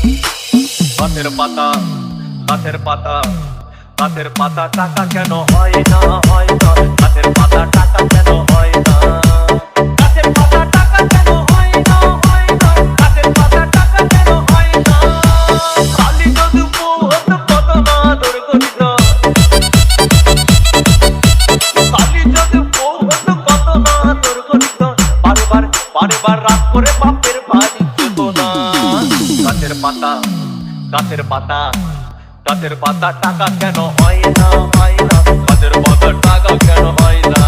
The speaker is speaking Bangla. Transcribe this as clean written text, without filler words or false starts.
গাছের পাতা গাছের পাতা গাছের পাতা টাকা কেন হয় না হয় না গাছের পাতা টাকা কেন হয় না গাছের পাতা টাকা কেন হয় না হয় না গাছের পাতা টাকা কেন হয় না খালি যদি বহুত কত না দুর্গন্ধ খালি যদি বহুত কত না দুর্গন্ধ বারে বার রাত করে বাপের বাড়ি যেত না গাছের পাতা গাছের পাতা গাছের পাতা টাকা কেন হয় না হয় না গাছের পাতা টাকা কেন হয় না